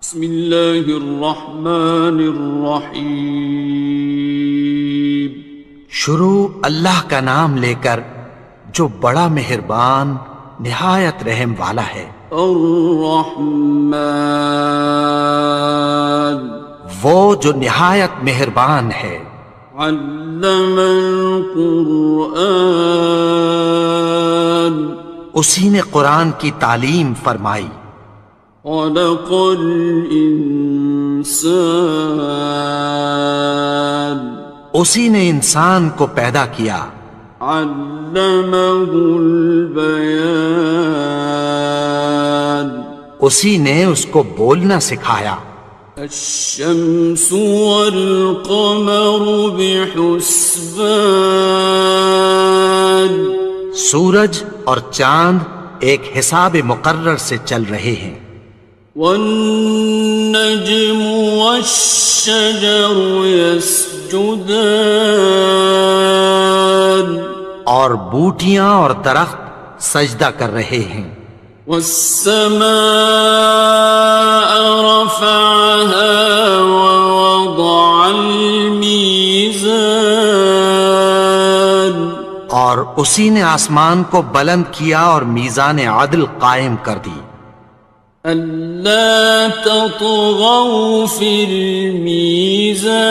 بسم اللہ الرحمن الرحیم۔ شروع اللہ کا نام لے کر جو بڑا مہربان نہایت رحم والا ہے۔ الرحمن، وہ جو نہایت مہربان ہے۔ علم القرآن، اسی نے قرآن کی تعلیم فرمائی۔ خلق الانسان، اسی نے انسان کو پیدا کیا۔ علمہ البیان، اسی نے اس کو بولنا سکھایا۔ الشمس والقمر بحسبان، سورج اور چاند ایک حساب مقرر سے چل رہے ہیں۔ والنجم والشجر يسجدان، اور بوٹیاں اور درخت سجدہ کر رہے ہیں۔ والسماء رفعها ووضع الميزان، اور اسی نے آسمان کو بلند کیا اور میزان عدل قائم کر دی۔ ألا تطغوا في الميزان،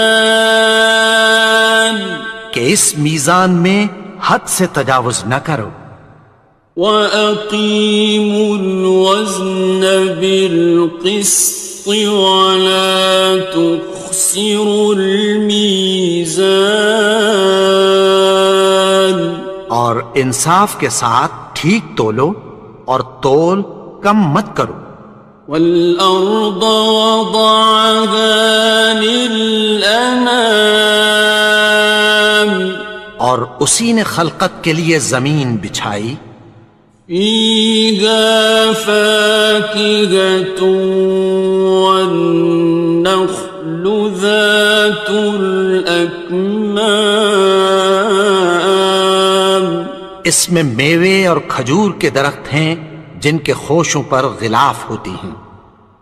کہ اس میزان میں حد سے تجاوز نہ کرو۔ وَأَقِيمُوا الْوَزْنَ بِالْقِسْطِ وَلَا تُخْسِرُوا الْمِيزَانَ، اور انصاف کے ساتھ ٹھیک تولو اور تول کم مت کرو۔ وَالْأَرْضَ وَضَعَهَا لِلْأَنَامِ، اور اسی نے خلقت کے لیے زمین بچھائی۔ فِيهَا فَاكِهَةٌ وَالنَّخْلُ ذَاتُ الْأَكْمَامِ، اس میں میوے اور کھجور کے درخت ہیں جن کے خوشوں پر غلاف ہوتی ہیں۔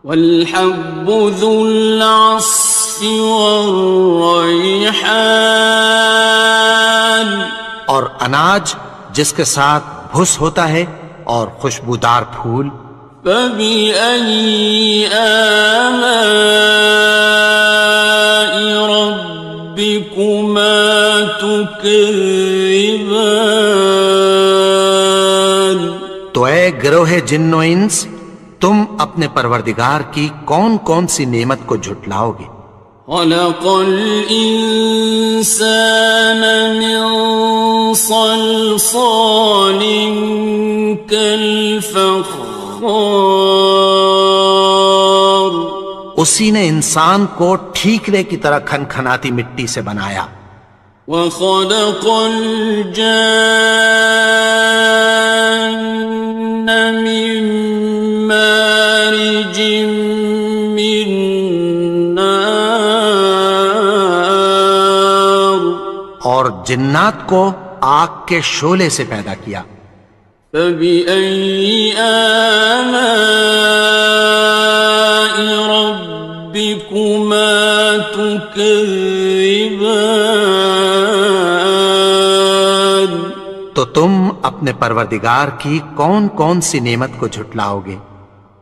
وَالْحَبُّ ذُو الْعَصْفِ وَالرَّيْحَانِ، اور اناج جس کے ساتھ بھس ہوتا ہے اور خوشبودار پھول۔ فَبِأَيِّ آلَاءِ رَبِّكُمَا تُكَذِّبَانِ، تو اے گروہ جن و انس، تم اپنے پروردگار کی کون کون سی نعمت کو جھٹلاؤ گے؟ خَلَقَ الْإِنسَانَ مِنْ صَلْصَالٍ كَالْفَخَّارِ، اسی نے انسان کو ٹھیکرے کی طرح کھنکھناتی مٹی سے بنایا۔ وَخَلَقَ الْجَانَّ مِن مَّارِجٍ مِّن نَّارٍ، اور جنات کو آگ کے شعلے سے پیدا کیا۔ فَبِأَيِّ آلَاءِ رَبِّكُمَا تُكَذِّبَانِ، تو تم اپنے پروردگار کی کون کون سی نعمت کو جھٹلاؤ گے؟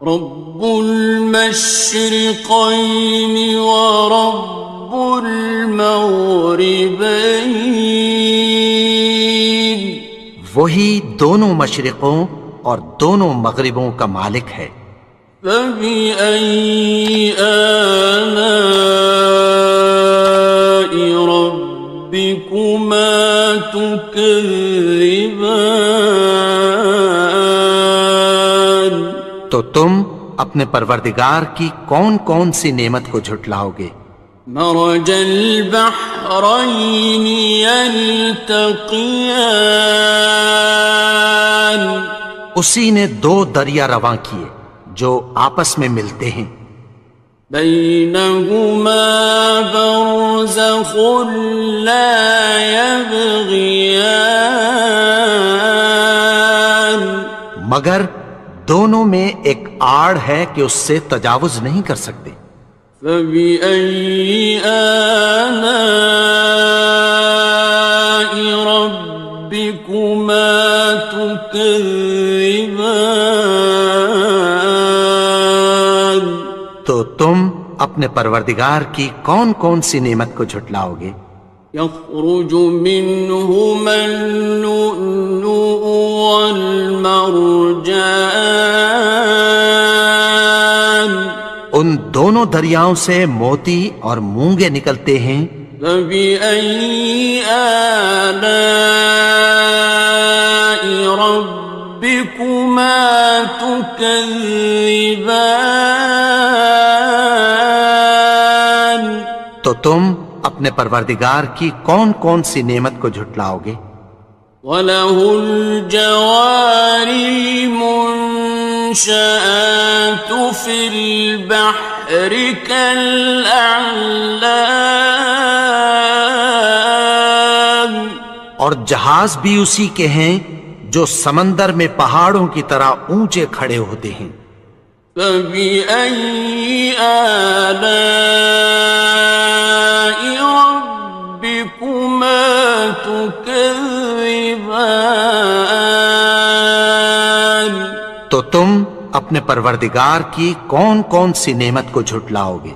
رب المشرقین ورب المغربین، وہی دونوں مشرقوں اور دونوں مغربوں کا مالک ہے۔ فَبِأَيِّ آلَاءِ رَبِّكُمَا تُكَذِّبَانِ، تو تم اپنے پروردگار کی کون کون سی نعمت کو جھٹلاؤ گے؟ مرج البحرین یلتقیان، اسی نے دو دریا رواں کیے جو آپس میں ملتے ہیں۔ بینہما برزخ لا یبغیان، مگر دونوں میں ایک آڑ ہے کہ اس سے تجاوز نہیں کر سکتے۔ فبأي آلاء ربكما تكذبان؟ تو تم اپنے پروردگار کی کون کون سی نعمت کو جھٹلاؤ گے؟ يخرج منهما اللؤلؤ والمرجان، ان دونوں دریاؤں سے موتی اور مونگے نکلتے ہیں۔ فبأي آلاء ربكما تكذبان؟ تو تم اپنے پروردگار کی کون کون سی نعمت کو جھٹلاؤ گے؟ وَلَهُ الْجَوَارِ الْمُنشَآتُ فِي الْبَحْرِ كَالْأَعْلَامِ، اور جہاز بھی اسی کے ہیں جو سمندر میں پہاڑوں کی طرح اونچے کھڑے ہوتے ہیں۔ فَبِأَيِّ آلَاءِ رَبِّكُمَا تُكَذِّبَانِ؟ تو تم اپنے پروردگار کی کون کون سی نعمت کو جھٹلاؤ گے؟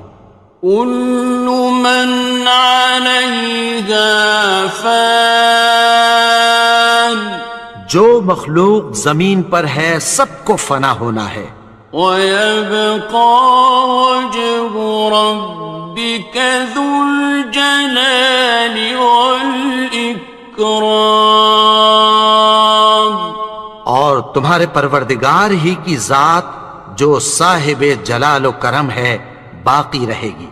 كُلُّ مَنْ عَلَيْهَا فَانٍ، جو مخلوق زمین پر ہے سب کو فنا ہونا ہے۔ وَيَبْقَى وَجْهُ رَبِّكَ ذُو الْجَلَالِ وَالْإِكْرَامِ، اور تمہارے پروردگار ہی کی ذات جو صاحب جلال و کرم ہے باقی رہے گی۔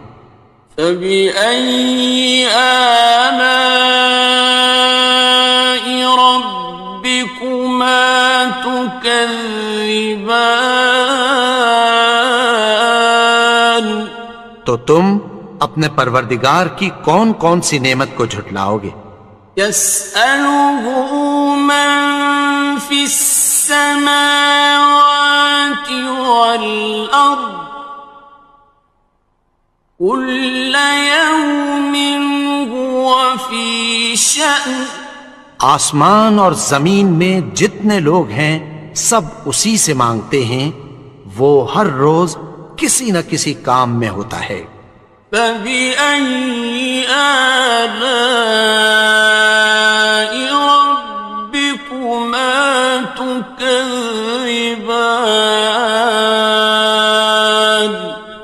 فَبِأَيِّ آلَاءِ رَبِّكُمَا تُكَذِّبَانِ؟ تو تم اپنے پروردگار کی کون کون سی نعمت کو جھٹلاؤ گے؟ يَسْأَلُهُ مَن فِي السَّمَاوَاتِ وَالْأَرْضِ كُلَّ يَوْمٍ هُوَ فِي شَأْنٍ، آسمان اور زمین میں جتنے لوگ ہیں سب اسی سے مانگتے ہیں، وہ ہر روز کسی نہ کسی کام میں ہوتا ہے۔ فَبِأَيِّ آلَاءِ رَبِّكُمَا تُكَذِّبَانِ؟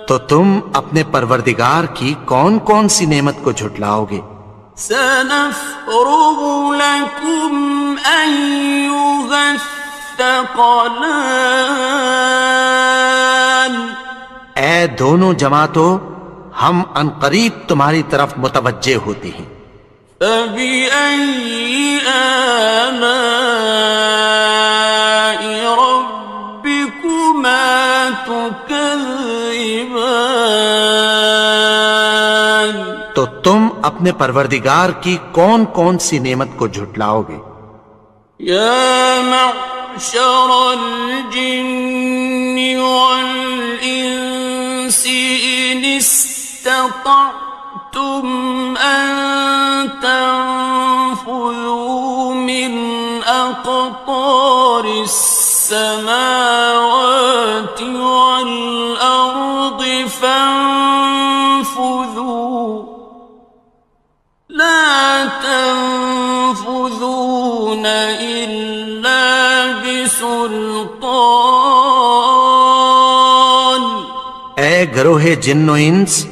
تو تم اپنے پروردگار کی کون کون سی نعمت کو جھٹلاؤ گے؟ سَنَفْرُغُ لَكُمْ أَيُّهَ الثَّقَلَانِ، اے دونوں جماعتوں، ہم عنقریب تمہاری طرف متوجہ ہوتے ہیں۔ فَبِأَيِّ آلَاءِ رَبِّكُمَا تُكَذِّبَانِ؟ تو تم اپنے پروردگار کی کون کون سی نعمت کو جھٹلاؤ گے؟ يَا مَعْشَرَ الْجِنِّ وَالْإِنسِ إِنِ اسْتَطَعْتُمْ أَن تَنفُذُوا مِنْ أَقْطَارِ السَّمَاوَاتِ وَالْأَرْضِ فَانفُذُوا لَا تَنفُذُونَ إِلَّا بِسُلْطَانٍ۔ اے گروہ جن و انس،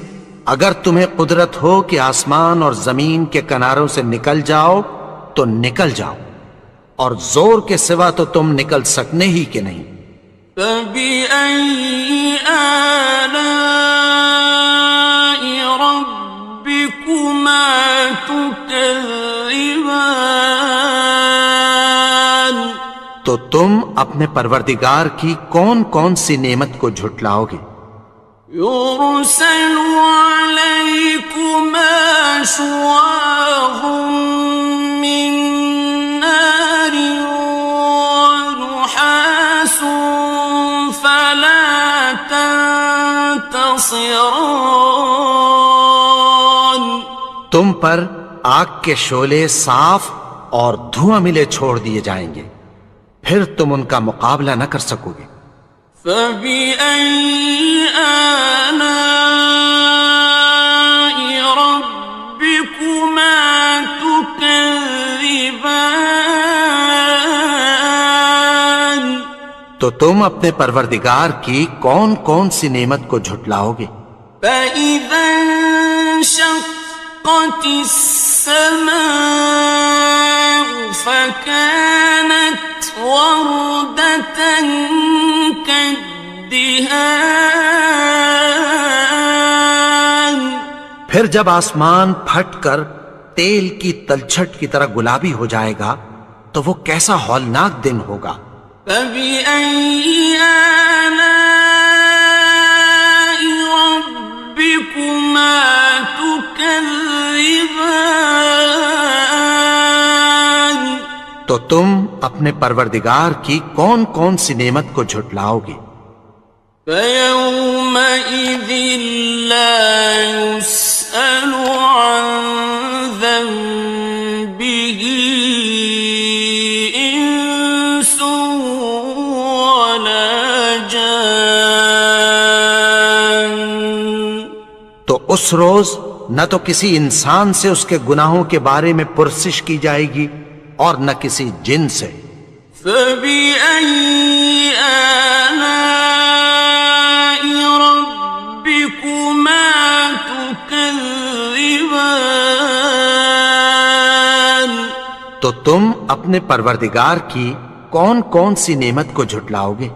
اگر تمہیں قدرت ہو کہ آسمان اور زمین کے کناروں سے نکل جاؤ تو نکل جاؤ، اور زور کے سوا تو تم نکل سکنے ہی کہ نہیں۔ فَبِأَيِّ آلَاءِ رَبِّكُمَا تُكَذِّبَانِ؟ تو تم اپنے پروردگار کی کون کون سی نعمت کو جھٹلاؤ گے؟ يُرْسَلُ عَلَيْكُمَا شُوَاظٌ مِّن نَّارٍ وَنُحَاسٌ فَلَا خصران. تم پر آگ کے شعلے صاف اور دھواں ملے چھوڑ دیے جائیں گے، پھر تم ان کا مقابلہ نہ کر سکو گے۔ فَبِأَيِّ آلَاءِ رَبِّكُمَا تُكَذِّبَانِ. تو تم اپنے پروردگار کی کون کون سی نعمت کو جھٹلاؤ گے؟ فَإِذَا انشَقَّتِ السَّمَاءُ فَكَانَتْ وَرْدَةً كَالدِّهَانِ. پھر جب آسمان پھٹ کر تیل کی تلچھٹ کی طرح گلابی ہو جائے گا تو وہ کیسا ہولناک دن ہوگا۔ فَبِأَيِّ آلَاءِ رَبِّكُمَا تُكَذِّبَانِ. تو تم اپنے پروردگار کی کون کون سی نعمت کو جھٹلاؤ گے؟ فَيَوْمَئِذٍ لَا يُسْأَلُ عَنْ ذَنبِهِ إِنسٌ وَلَا جَانٌ. تو اس روز نہ تو کسی انسان سے اس کے گناہوں کے بارے میں پرسش کی جائے گی اور نہ کسی جن سے۔ فَبِأَيِّ آلَاءِ رَبِّكُمَا تُكَذِّبَانِ. تو تم اپنے پروردگار کی کون کون سی نعمت کو جھٹلاؤ گے؟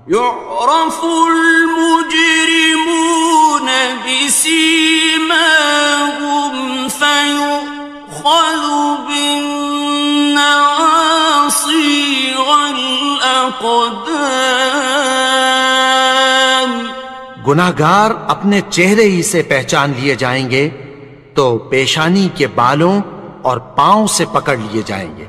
يُعْرَفُ الْمُجْرِمُونَ بِسِيمَاهُمْ فَيُؤْخَذُ بِالنَّوَاصِي وَالْأَقْدَامِ. گناہگار اپنے چہرے ہی سے پہچان لیے جائیں گے تو پیشانی کے بالوں اور پاؤں سے پکڑ لیے جائیں گے۔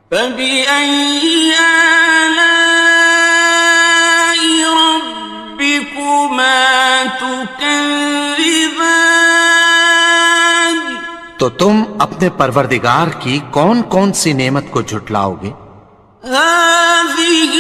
فَبِأَيِّ آلَاءِ رَبِّكُمَا تُكَذِّبَانِ. تو تم اپنے پروردگار کی کون کون سی نعمت کو جھٹلاؤ گے؟ هَٰذِهِ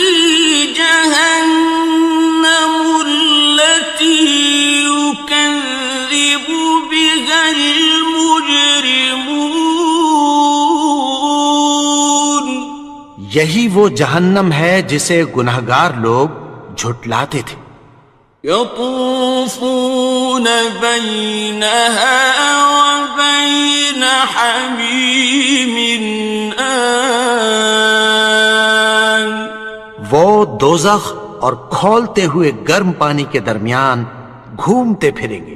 جَهَنَّمُ الَّتِي يُكَذِّبُ بِهَا الْمُجْرِمُونَ. یہی وہ جہنم ہے جسے گناہگار لوگ جھٹلاتے تھے۔ يَطُوفُونَ بَيْنَهَا وَبَيْنَ حَمِيمٍ آنٍ. وہ دوزخ اور کھولتے ہوئے گرم پانی کے درمیان گھومتے پھریں گے۔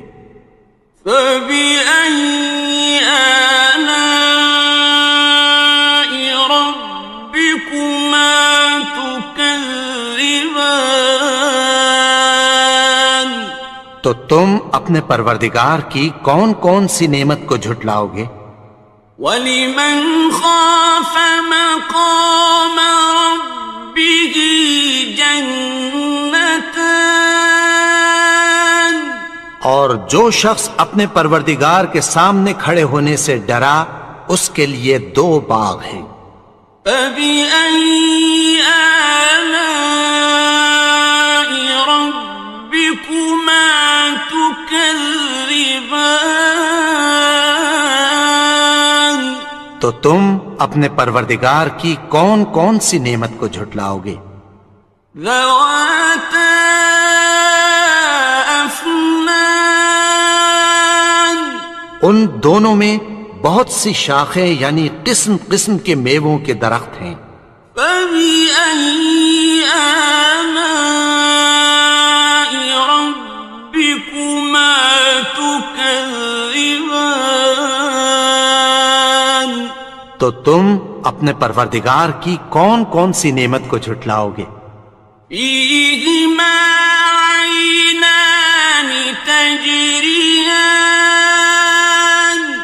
فَبِأَيِّ آلَاءِ رَبِّكُمَا تُكَذِّبَانِ. تو تم اپنے پروردگار کی کون کون سی نعمت کو جھٹلاؤ گے؟ وَلِمَنْ خَافَ مَقَامَ رَبِّهِ جَنَّتَانِ. اور جو شخص اپنے پروردگار کے سامنے کھڑے ہونے سے ڈرا اس کے لیے دو باغ ہیں۔ فَبِأَيِّ آلَاءِ رَبِّكُمَا تُكَذِّبَانِ. تو تم اپنے پروردگار کی کون کون سی نعمت کو جھٹلاؤ گے؟ ذَوَاتَا أَفْنَانٍ. ان دونوں میں بہت سی شاخیں یعنی قسم قسم کے میووں کے درخت ہیں۔ فَبِأَيِّ آلَاءِ رَبِّكُمَا تُكَذِّبَانِ. تو تم اپنے پروردگار کی کون کون سی نعمت کو جھٹلاؤ گے؟ فِيهِمَا عَيْنَانِ تَجْرِيَانِ.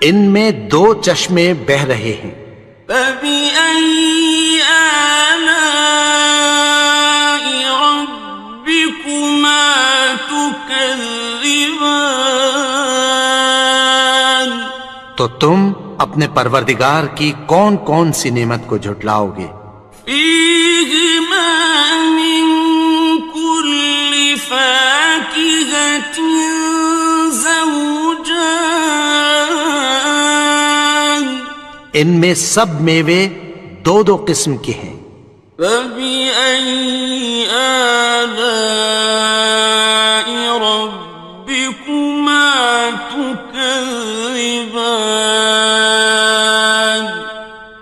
ان میں دو چشمے بہہ رہے ہیں۔ فَبِأَيِّ آلَاءِ رَبِّكُمَا تُكَذِّبَانِ. تكذبان تو تم اپنے پروردگار کی کون کون سی نعمت کو جھٹلاؤ گے؟ فيهما من كل فاكهة زوجان ان میں سب میوے دو دو قسم کے ہیں۔ فبأي آلاء ربكما تكذبان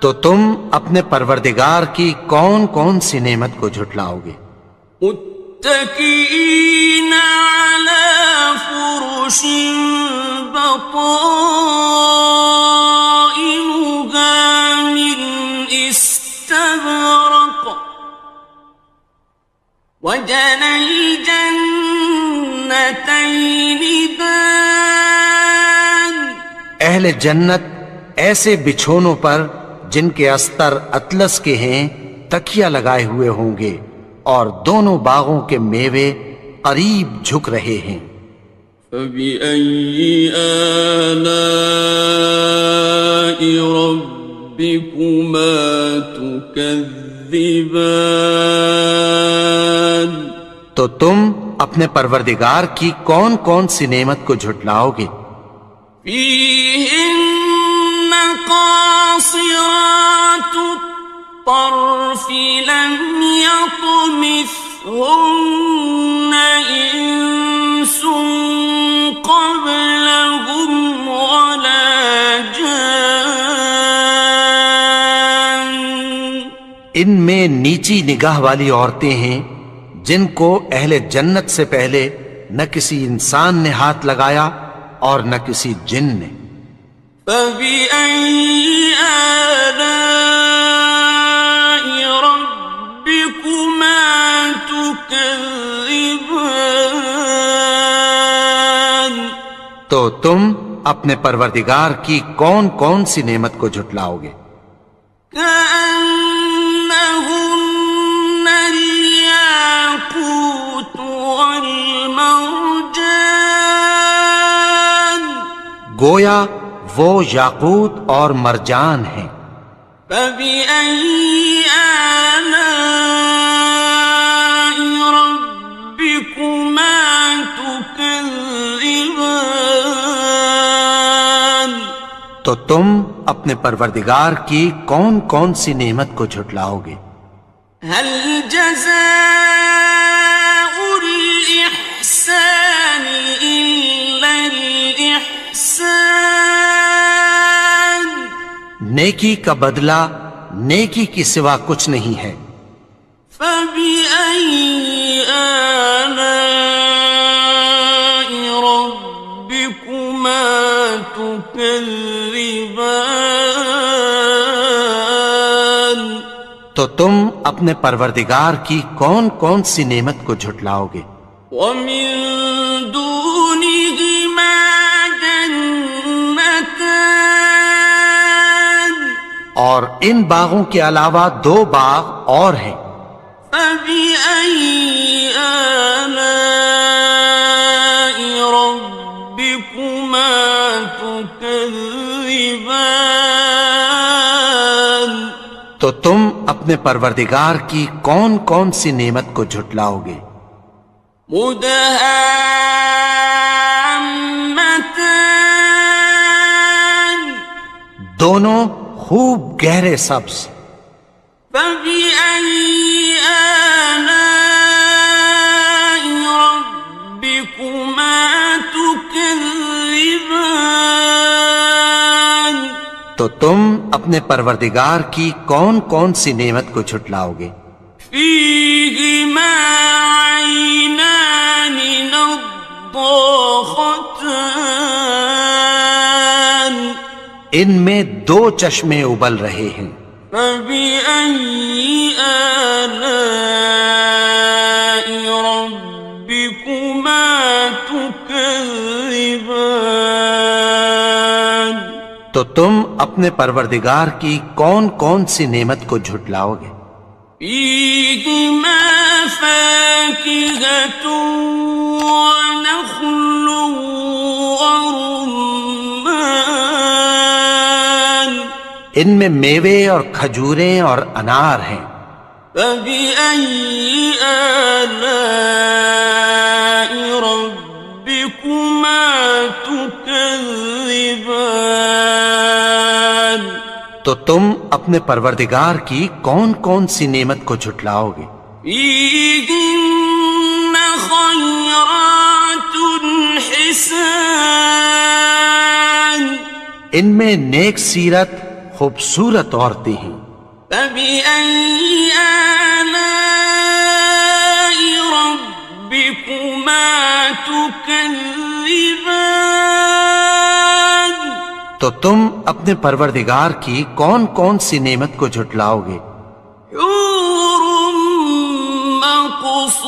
تو تم اپنے پروردگار کی کون کون سی نعمت کو جھٹلاؤ گے؟ متكئين على فرش بطائنها من استبرق وجنى الجنتين دان اہل جنت ایسے بچھونوں پر جن کے استر اطلس کے ہیں تکیہ لگائے ہوئے ہوں گے، اور دونوں باغوں کے میوے قریب جھک رہے ہیں۔ فبأي آلاء ربكما تكذبان تو تم اپنے پروردگار کی کون کون سی نعمت کو جھٹلاؤ گے؟ فيهن قاصرات الطرف لم يطمثهن إنس قبلهم ولا جان ان میں نیچی نگاہ والی عورتیں ہیں جن کو اہل جنت سے پہلے نہ کسی انسان نے ہاتھ لگایا اور نہ کسی جن نے۔ فبأي آلاء ربكما تكذبان تو تم اپنے پروردگار کی کون کون سی نعمت کو جھٹلاؤ گے؟ كأنهن الياقوت والمرجان گویا وہ یاقوت اور مرجان ہیں۔ فبأي آلاء ربكما تكذبان تو تم اپنے پروردگار کی کون کون سی نعمت کو جھٹلاؤ گے؟ هل جزاء الإحسان إلا الإحسان نیکی کا بدلہ نیکی کی سوا کچھ نہیں ہے۔ فبأي آلاء ربكما تكذبان تو تم اپنے پروردگار کی کون کون سی نعمت کو جھٹلاؤ گے؟ ومن دونهما جنتان اور ان باغوں کے علاوہ دو باغ اور ہیں۔ فبأي آلاء ربكما تكذبان تو تم اپنے پروردگار کی کون کون سی نعمت کو جھٹلاؤ گے؟ مدهامتان دونوں خوب گہرے سبز۔ فبأي آلاء ربكما تكذبان تو تم اپنے پروردگار کی کون کون سی نعمت کو جھٹلاؤ گے؟ فيهما عينان نضاختان ان میں دو چشمے ابل رہے ہیں۔ فبأي آلاء ربكما تكذبان تو تم اپنے پروردگار کی کون کون سی نعمت کو جھٹلاؤ گے؟ فيهما فاكهة ونخل ورمان ان میں میوے اور کھجوریں اور انار ہیں. فبأي آلاء ربكما تكذبان تو تم اپنے پروردگار کی کون کون سی نعمت کو جھٹلاؤ گے؟ فيهن خيرات حسان ان میں نیک سیرت خوبصورت عورتیں ہیں. فبأي آلاء ربكما تكذبان تو تم اپنے پروردگار کی کون کون سی نعمت کو جھٹلاؤ گے؟ حور مقصورات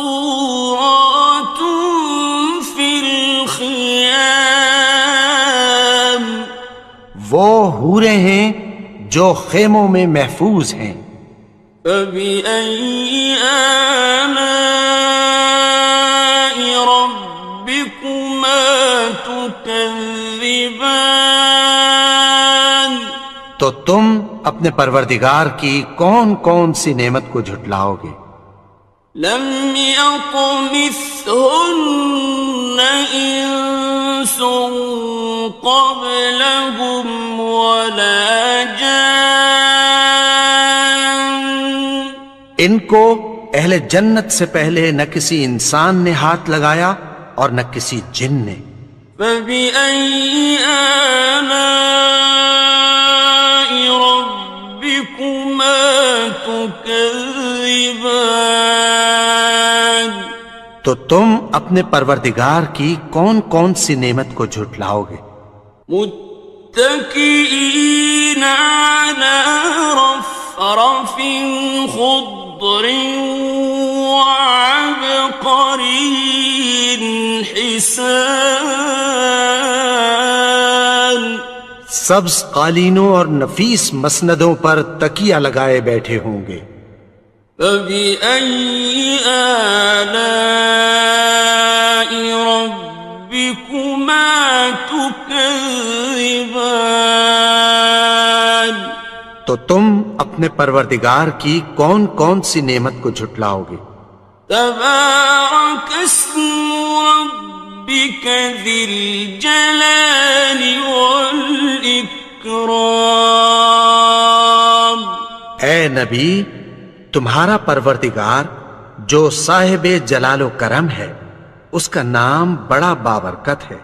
في الخيام وہ حوریں ہیں جو خیموں میں محفوظ ہیں. فبأي آلاء ربكما تكذبان تو تم اپنے پروردگار کی کون کون سی نعمت کو جھٹلاؤ گے؟ لم يطمثهن إنس قبلهم ولا جان ان کو اہل جنت سے پہلے نہ کسی انسان نے ہاتھ لگایا اور نہ کسی جن نے. فبأي آلاء ربكما تكذبان تو تم اپنے پروردگار کی کون کون سی نعمت کو جھٹلاؤ گے؟ متكئين على رفرف خضر وعبقري حسان سبز قالینوں اور نفیس مسندوں پر تکیہ لگائے بیٹھے ہوں گے. فبأي آلاء ربكما تكذبان تو تم اپنے پروردگار کی کون کون سی نعمت کو جھٹلاؤ گے؟ تبارك اسم ربك ذي الجلال والإكرام اے نبی، تمہارا پروردگار جو صاحب جلال و کرم ہے، اس کا نام بڑا بابرکت ہے.